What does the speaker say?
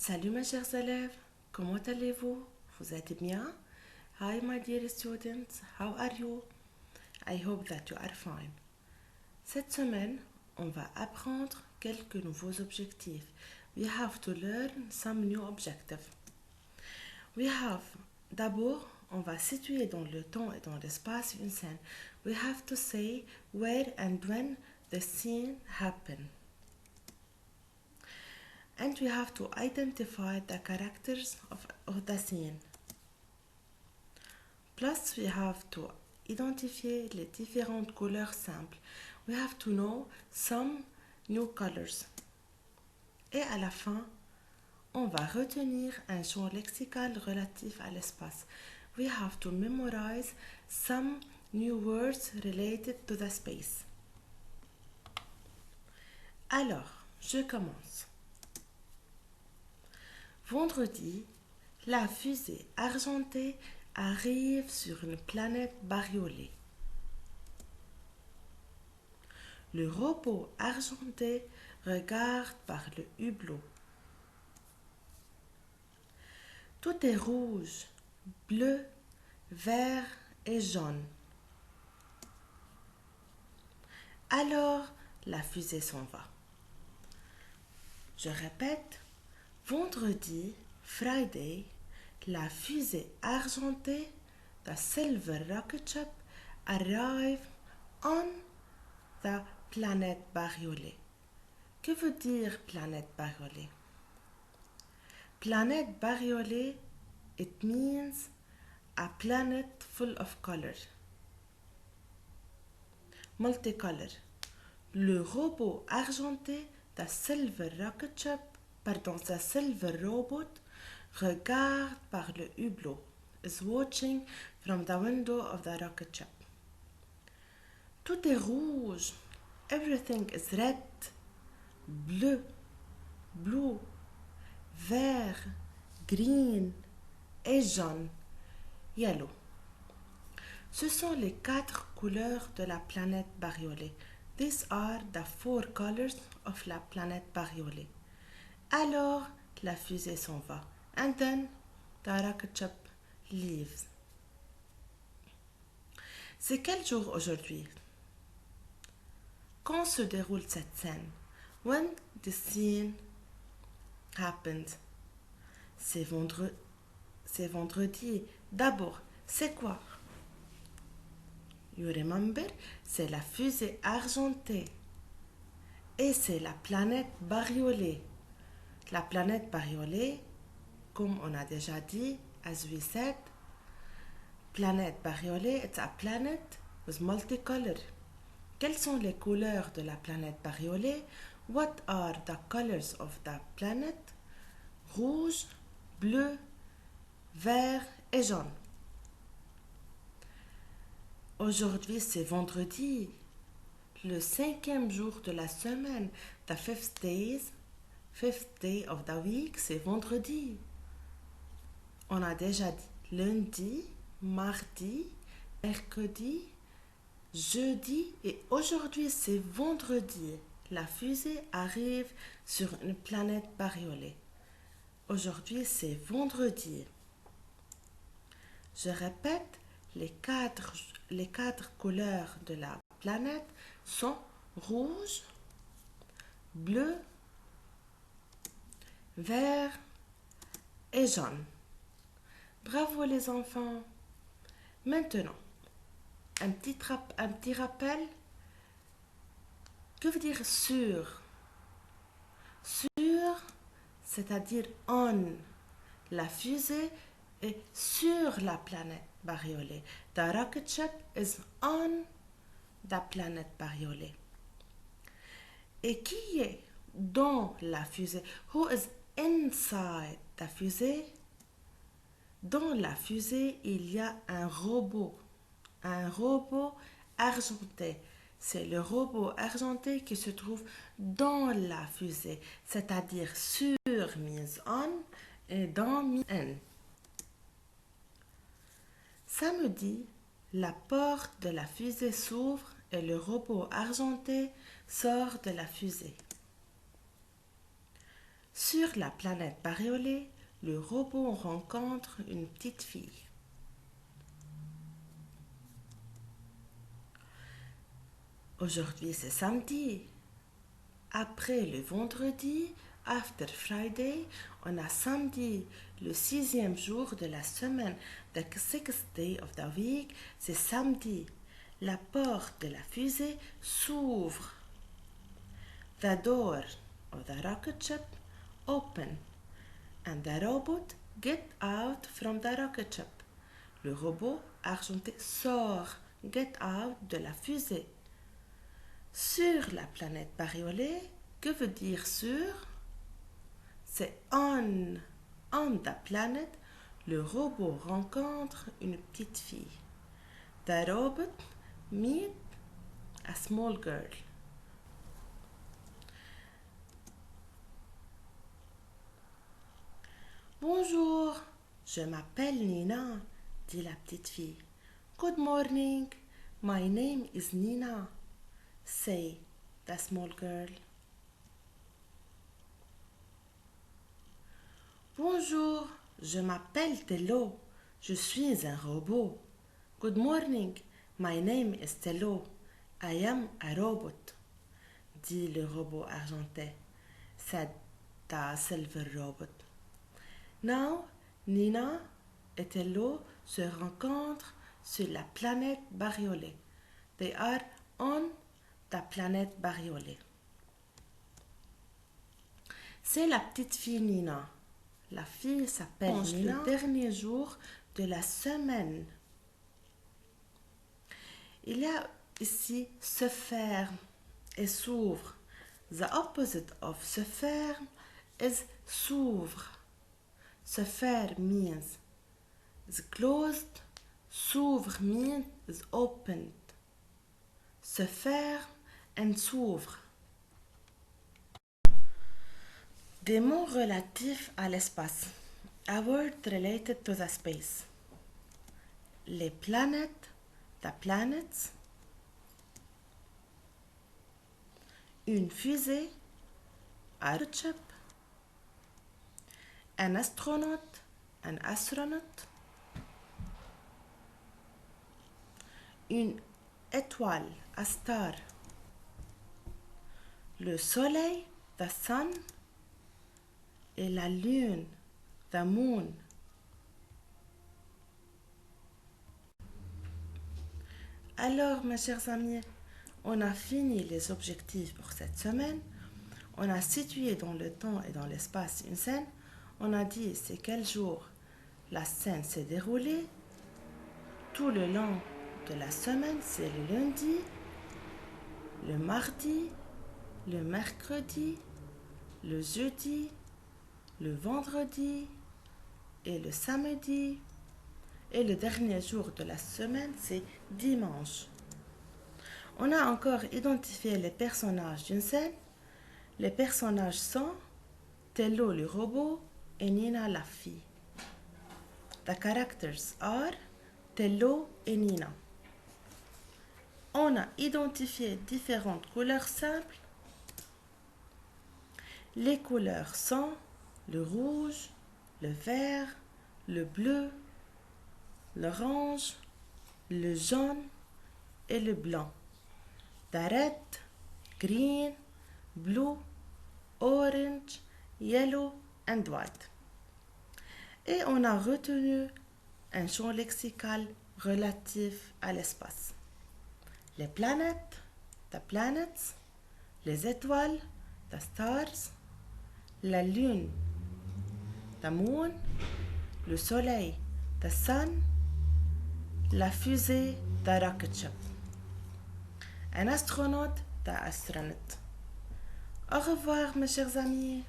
Salut mes chers élèves, comment allez-vous? Vous êtes bien? Hi my dear students, how are you? I hope that you are fine. Cette semaine, on va apprendre quelques nouveaux objectifs. We have to learn some new objectives. D'abord, on va situer dans le temps et dans l'espace une scène. We have to say where and when the scene happened. And we have to identify the characters of the scene. Plus, we have to identifier les différentes couleurs simples. We have to know some new colors. Et à la fin, on va retenir un champ lexical relatif à l'espace. We have to memorize some new words related to the space. Alors, je commence. Vendredi, la fusée argentée arrive sur une planète bariolée. Le robot argenté regarde par le hublot. Tout est rouge, bleu, vert et jaune. Alors, la fusée s'en va. Je répète, vendredi, Friday, la fusée argentée, the silver rocket ship, arrive on the planète bariolée. Que veut dire planète bariolée? Planète bariolée, it means a planet full of color. Multicolor. Le robot argenté, the silver robot, regarde par le hublot, is watching from the window of the rocket ship. Tout est rouge. Everything is red. Bleu, blue, vert, green et jaune, yellow. Ce sont les 4 couleurs de la planète bariolée. These are the 4 colors of la planète bariolée. Alors, la fusée s'en va. And then, the rocket ship leaves. C'est quel jour aujourd'hui? Quand se déroule cette scène? When the scene happened. C'est vendredi. D'abord, c'est quoi? You remember? C'est la fusée argentée. Et c'est la planète bariolée. La planète bariolée, comme on a déjà dit, as we said, planète bariolée, it's a planet with multicolor. Quelles sont les couleurs de la planète bariolée? What are the colors of the planet? Rouge, bleu, vert et jaune. Aujourd'hui, c'est vendredi, le 5e jour de la semaine. The fifth day of the week, c'est vendredi. On a déjà dit lundi, mardi, mercredi, jeudi et aujourd'hui, c'est vendredi. La fusée arrive sur une planète bariolée. Aujourd'hui, c'est vendredi. Je répète, les quatre couleurs de la planète sont rouge, bleu, vert et jaune. Bravo les enfants. Maintenant, un petit rappel. Que veut dire sur? Sur, c'est-à-dire on. La fusée est sur la planète bariolée. The rocket ship is on the planet bariolée. Et qui est dans la fusée? Who is inside the fusée? Dans la fusée, il y a un robot argenté. C'est le robot argenté qui se trouve dans la fusée, c'est-à-dire sur means on et dans means in. Samedi, la porte de la fusée s'ouvre et le robot argenté sort de la fusée. Sur la planète bariolée, le robot rencontre une petite fille. Aujourd'hui, c'est samedi. Après le vendredi, after Friday, on a samedi, le 6e jour de la semaine. The 6th day of the week, c'est samedi. La porte de la fusée s'ouvre. The door of the rocket ship open. And the robot get out from the rocket ship. Le robot argenté sort, get out de la fusée. Sur la planète bariolée, que veut dire sur? C'est on. On the planet, le robot rencontre une petite fille. The robot meet a small girl. Bonjour, je m'appelle Nina, dit la petite fille. Good morning, my name is Nina, say the small girl. Bonjour, je m'appelle Tello, je suis un robot. Good morning, my name is Tello, I am a robot, dit le robot argenté, said the silver robot. Now, Nina et Tello se rencontrent sur la planète bariolée. They are on the planète bariolée. C'est la petite fille Nina. La fille s'appelle Nina. Le dernier jour de la semaine. Il y a ici se ferme et s'ouvre. The opposite of se ferme is s'ouvre. Se ferme means is closed. S'ouvre means is opened. Se ferme and s'ouvre. Des mots relatifs à l'espace. A word related to the space. Les planètes, the planets. Une fusée, a rocket ship. Un astronaute, an astronaut. Une étoile, a star. Le soleil, the sun. Et la lune, the moon. Alors, mes chers amis, on a fini les objectifs pour cette semaine. On a situé dans le temps et dans l'espace une scène. On a dit c'est quel jour la scène s'est déroulée. Tout le long de la semaine, c'est le lundi, le mardi, le mercredi, le jeudi, le vendredi et le samedi. Et le dernier jour de la semaine, c'est dimanche. On a encore identifié les personnages d'une scène. Les personnages sont Tello le robot et Nina la fille. The characters are Tello et Nina. On a identifié différentes couleurs simples. Les couleurs sont le rouge, le vert, le bleu, l'orange, le jaune et le blanc. The red, green, blue, orange, yellow and white. Et on a retenu un champ lexical relatif à l'espace. Les planètes, the planets, les étoiles, the stars, la lune, the moon, le soleil, the sun, la fusée, the rocket ship. Un astronaute, the astronaut. Au revoir mes chers amis.